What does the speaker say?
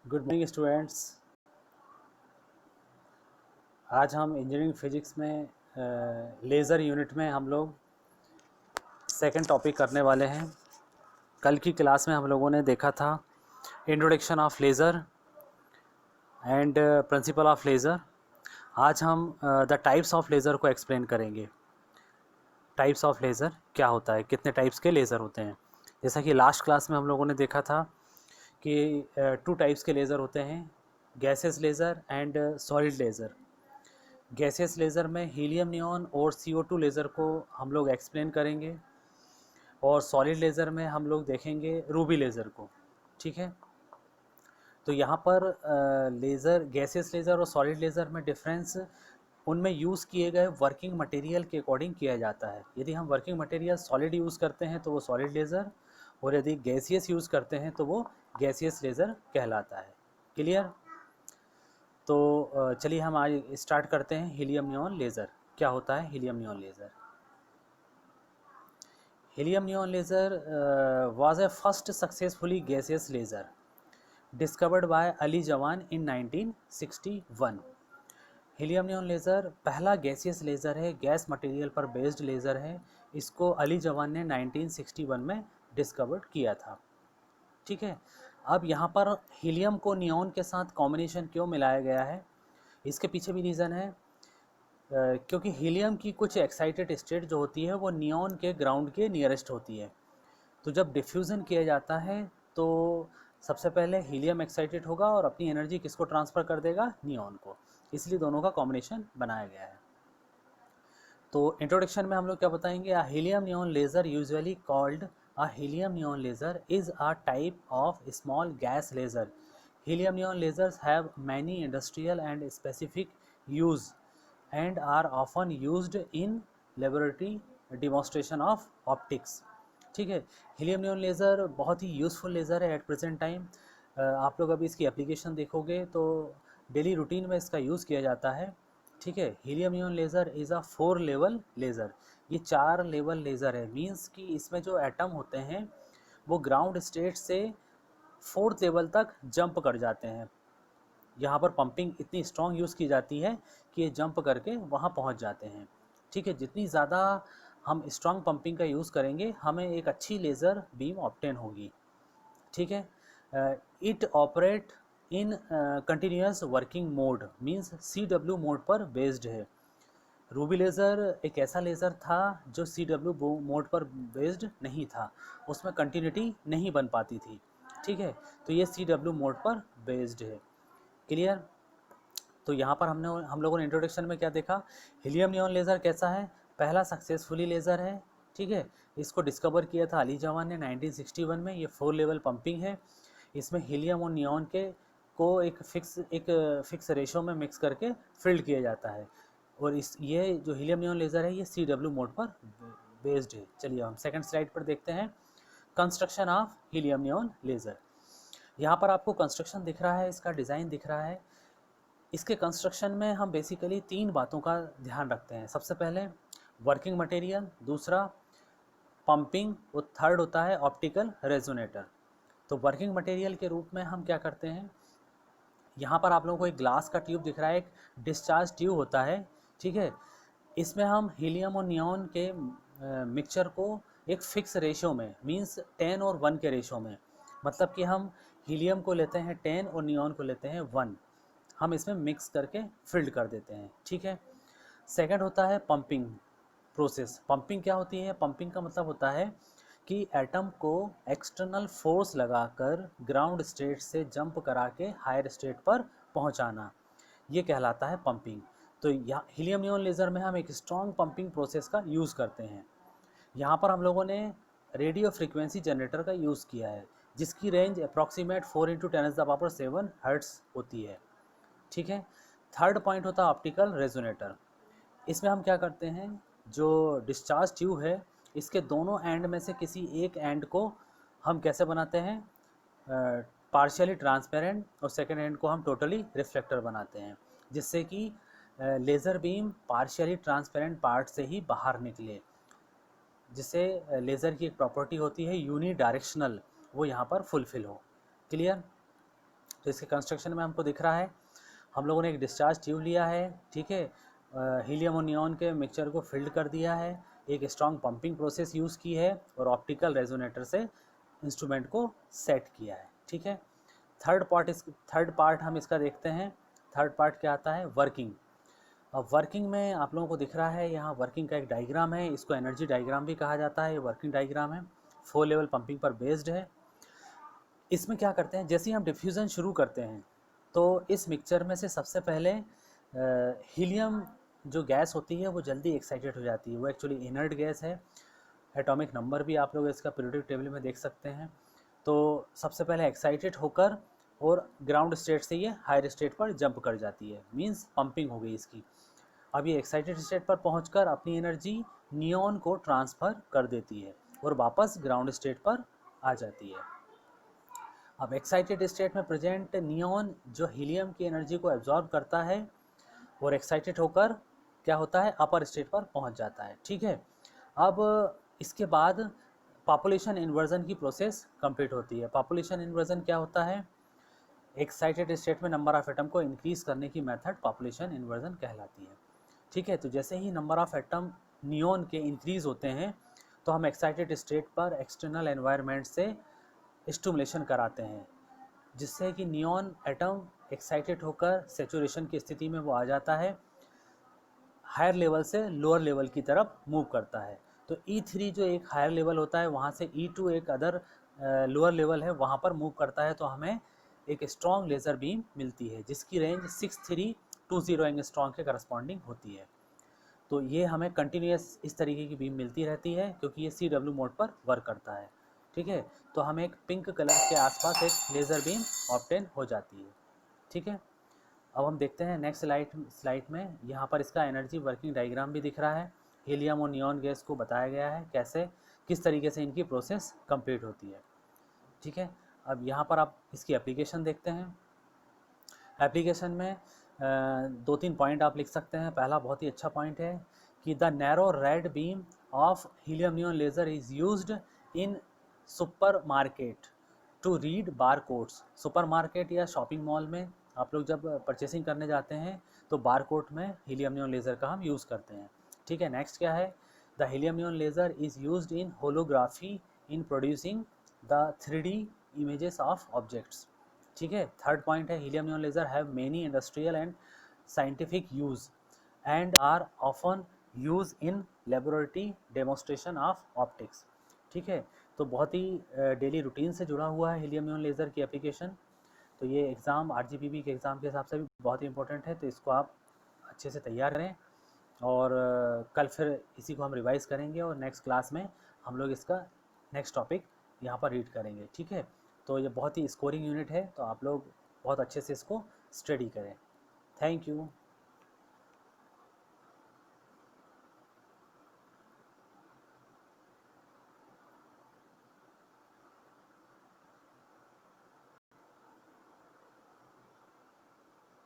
Good morning students. आज हम engineering physics में लेज़र यूनिट में हम लोग सेकंड टॉपिक करने वाले हैं। कल की क्लास में हम लोगों ने देखा था introduction of laser and principle of laser. आज हम द टाइप्स ऑफ लेज़र को एक्सप्लेन करेंगे। टाइप्स ऑफ लेज़र क्या होता है, कितने टाइप्स के लेज़र होते हैं। जैसा कि लास्ट क्लास में हम लोगों ने देखा था कि टू टाइप्स के लेज़र होते हैं, gases laser and solid laser. Gases laser में हीलियम नियॉन और CO2 लेज़र को हम लोग एक्सप्लेन करेंगे और सॉलिड लेज़र में हम लोग देखेंगे रूबी लेज़र को। ठीक है, तो यहाँ पर लेज़र, गैसेस लेज़र और सॉलिड लेज़र में डिफरेंस उनमें यूज़ किए गए वर्किंग मटेरियल के अकॉर्डिंग किया जाता है। यदि हम वर्किंग मटेरियल सॉलिड यूज़ करते हैं तो वो सॉलिड लेज़र, और यदि गैसियस यूज़ करते हैं तो वो गैसियस लेज़र कहलाता है। क्लियर? तो चलिए हम आज स्टार्ट करते हैं। हीलियम नियॉन लेज़र क्या होता है? Helium neon laser, helium neon laser was a first successfully gaseous laser discovered by Ali जवान इन 1961। हीलियम नियॉन लेज़र पहला गैसियस लेज़र है, गैस मटेरियल पर बेस्ड लेज़र है। इसको अली जवान ने 1961 में डिस्कवर्ड किया था। ठीक है, अब यहाँ पर हीलियम को नियॉन के साथ कॉम्बिनेशन क्यों मिलाया गया है, इसके पीछे भी रीज़न है। क्योंकि हीलियम की कुछ एक्साइटेड स्टेट जो होती है वो नियॉन के ग्राउंड के नियरेस्ट होती है। तो जब डिफ्यूज़न किया जाता है तो सबसे पहले हीलियम एक्साइटेड होगा और अपनी एनर्जी किसको ट्रांसफ़र कर देगा? नियॉन को। इसलिए दोनों का कॉम्बिनेशन बनाया गया है। तो इंट्रोडक्शन में हम लोग क्या बताएंगे? A helium neon laser usually called a helium neon laser is a type of small gas laser. Helium neon lasers have many industrial and specific use and are often used in laboratory demonstration of optics। ठीक है, helium neon laser बहुत ही useful laser है at present time. आप लोग अभी इसकी application देखोगे तो डेली रूटीन में इसका यूज़ किया जाता है। ठीक है, helium neon laser is a 4 level laser. ये 4 लेवल लेज़र है, मींस कि इसमें जो एटम होते हैं वो ग्राउंड स्टेट से 4th लेवल तक जंप कर जाते हैं। यहाँ पर पंपिंग इतनी स्ट्रॉन्ग यूज़ की जाती है कि ये जंप करके वहाँ पहुँच जाते हैं। ठीक है, जितनी ज़्यादा हम स्ट्रॉन्ग पंपिंग का यूज़ करेंगे हमें एक अच्छी लेज़र बीम ऑब्टेन होगी। ठीक है, it operate in continuous working mode, means CW mode पर बेस्ड है। रूबी लेज़र एक ऐसा लेज़र था जो CW मोड पर बेस्ड नहीं था, उसमें कंटिन्यूटी नहीं बन पाती थी। ठीक है, तो ये CW मोड पर बेस्ड है। क्लियर? तो यहाँ पर हम लोगों ने इंट्रोडक्शन में क्या देखा? हीलियम नियॉन लेज़र कैसा है? पहला सक्सेसफुली लेज़र है। ठीक है, इसको डिस्कवर किया था अली जवान ने 1961 में। ये 4 लेवल पंपिंग है। इसमें हीलियम और नियॉन के को एक फिक्स रेशो में मिक्स करके फिल्ड किया जाता है। और ये जो हीलियम नियॉन लेज़र है ये CW मोड पर बेस्ड है। चलिए हम सेकंड स्लाइड पर देखते हैं construction of helium neon laser. यहाँ पर आपको कंस्ट्रक्शन दिख रहा है, इसका डिज़ाइन दिख रहा है। इसके कंस्ट्रक्शन में हम बेसिकली 3 बातों का ध्यान रखते हैं। सबसे पहले वर्किंग मटेरियल, दूसरा पंपिंग, और थर्ड होता है ऑप्टिकल रेजोनेटर। तो वर्किंग मटेरियल के रूप में हम क्या करते हैं? यहाँ पर आप लोगों को एक ग्लास का ट्यूब दिख रहा है, एक डिस्चार्ज ट्यूब होता है। ठीक है, इसमें हम हीलियम और नियॉन के मिक्सचर को एक फिक्स रेशो में, मींस 10 और 1 के रेशो में, मतलब कि हम हीलियम को लेते हैं 10 और नियॉन को लेते हैं 1, हम इसमें मिक्स करके फिल्ड कर देते हैं। ठीक है, सेकंड होता है पंपिंग प्रोसेस। पंपिंग क्या होती है? पंपिंग का मतलब होता है कि एटम को एक्सटर्नल फोर्स लगाकर ग्राउंड स्टेट से जंप करा के हायर स्टेट पर पहुंचाना, ये कहलाता है पंपिंग। तो यहाँ हीलियम नियॉन लेज़र में हम एक स्ट्रॉन्ग पंपिंग प्रोसेस का यूज़ करते हैं। यहाँ पर हम लोगों ने रेडियो फ्रीक्वेंसी जनरेटर का यूज़ किया है, जिसकी रेंज अप्रॉक्सीमेट 4×10⁻7 हर्ट्ज़ होती है। ठीक है, थर्ड पॉइंट होता है ऑप्टिकल रेजोनेटर। इसमें हम क्या करते हैं? जो डिस्चार्ज ट्यूब है इसके दोनों एंड में से किसी एक एंड को हम कैसे बनाते हैं? पार्शियली ट्रांसपेरेंट, और सेकेंड एंड को हम टोटली रिफ्लेक्टर बनाते हैं, जिससे कि laser beam partially transparent part से ही बाहर निकले, जिससे लेज़र की एक प्रॉपर्टी होती है यूनी डायरेक्शनल, वो यहाँ पर फुलफिल हो। क्लियर? तो इसके कंस्ट्रक्शन में हमको दिख रहा है, हम लोगों ने एक डिस्चार्ज ट्यूब लिया है, ठीक है, हीलियम और नियॉन के मिक्सचर को फिल्ड कर दिया है, एक स्ट्रॉन्ग पंपिंग प्रोसेस यूज़ की है और ऑप्टिकल रेजोनेटर से इंस्ट्रूमेंट को सेट किया है, ठीक है। थर्ड पार्ट हम इसका देखते हैं। थर्ड पार्ट क्या आता है, वर्किंग। अब वर्किंग में आप लोगों को दिख रहा है यहाँ वर्किंग का एक डायग्राम है, इसको एनर्जी डायग्राम भी कहा जाता है। ये वर्किंग डायग्राम है, 4 लेवल पंपिंग पर बेस्ड है। इसमें क्या करते हैं, जैसे ही हम डिफ्यूज़न शुरू करते हैं तो इस मिक्सचर में से सबसे पहले हीलियम जो गैस होती है वो जल्दी एक्साइटेड हो जाती है। वो एक्चुअली इनर्ट गैस है, एटॉमिक नंबर भी आप लोग इसका पीरियोडिक टेबल में देख सकते हैं। तो सबसे पहले एक्साइटेड होकर और ग्राउंड स्टेट से ये हायर स्टेट पर जंप कर जाती है, मींस पंपिंग हो गई इसकी। अब ये एक्साइटेड स्टेट पर पहुंचकर अपनी एनर्जी नियॉन को ट्रांसफ़र कर देती है और वापस ग्राउंड स्टेट पर आ जाती है। अब एक्साइटेड स्टेट में प्रेजेंट नियॉन जो हीलियम की एनर्जी को एब्जॉर्ब करता है और एक्साइटेड होकर क्या होता है, अपर स्टेट पर पहुंच जाता है, ठीक है। अब इसके बाद पॉपुलेशन इन्वर्जन की प्रोसेस कंप्लीट होती है। पॉपुलेशन इन्वर्जन क्या होता है, एक्साइटेड स्टेट में नंबर ऑफ एटम को इंक्रीज करने की मेथड पॉपुलेशन इन्वर्जन कहलाती है, ठीक है। तो जैसे ही नंबर ऑफ एटम नियॉन के इंक्रीज होते हैं तो हम एक्साइटेड स्टेट पर एक्सटर्नल एनवायरनमेंट से स्टिमुलेशन कराते हैं, जिससे कि नियॉन एटम एक्साइटेड होकर सेचुरेशन की स्थिति में वो आ जाता है, हायर लेवल से लोअर लेवल की तरफ मूव करता है। तो E3 जो एक हायर लेवल होता है, वहाँ से E2 एक अदर लोअर लेवल है, वहाँ पर मूव करता है, तो हमें एक स्ट्रॉन्ग लेज़र बीम मिलती है जिसकी रेंज 6320 एंगस्ट्रॉम के करस्पॉन्डिंग होती है। तो ये हमें कंटिन्यूस इस तरीके की बीम मिलती रहती है क्योंकि ये CW मोड पर वर्क करता है, ठीक है। तो हमें एक पिंक कलर के आसपास एक लेज़र बीम ऑब्टेन हो जाती है, ठीक है। अब हम देखते हैं नेक्स्ट स्लाइड में, यहाँ पर इसका एनर्जी वर्किंग डायग्राम भी दिख रहा है। हीलियम और नियॉन गैस को बताया गया है कैसे किस तरीके से इनकी प्रोसेस कंप्लीट होती है, ठीक है। अब यहाँ पर आप इसकी एप्लीकेशन देखते हैं। एप्लीकेशन में 2-3 पॉइंट आप लिख सकते हैं। पहला बहुत ही अच्छा पॉइंट है कि the narrow red beam of helium neon laser is used in super market to read bar codes. Super market या शॉपिंग मॉल में आप लोग जब परचेसिंग करने जाते हैं तो बार कोड में हीलियम नियॉन लेज़र का हम यूज़ करते हैं, ठीक है। नेक्स्ट क्या है, the helium neon laser is used in holography in producing the 3D images of objects, ठीक है। थर्ड पॉइंट है, helium neon laser have many industrial and scientific use and are often use in laboratory demonstration of optics, ठीक है। तो बहुत ही daily routine से जुड़ा हुआ है हीलियम नियॉन लेज़र की एप्लीकेशन। तो ये एग्ज़ाम RGPB के एग्ज़ाम के हिसाब से भी बहुत ही इंपॉर्टेंट है, तो इसको आप अच्छे से तैयार करें और कल फिर इसी को हम रिवाइज़ करेंगे और नेक्स्ट क्लास में हम लोग इसका नेक्स्ट टॉपिक यहाँ पर रीड करेंगे, ठीक है। तो ये बहुत ही स्कोरिंग यूनिट है, तो आप लोग बहुत अच्छे से इसको स्टडी करें। Thank you.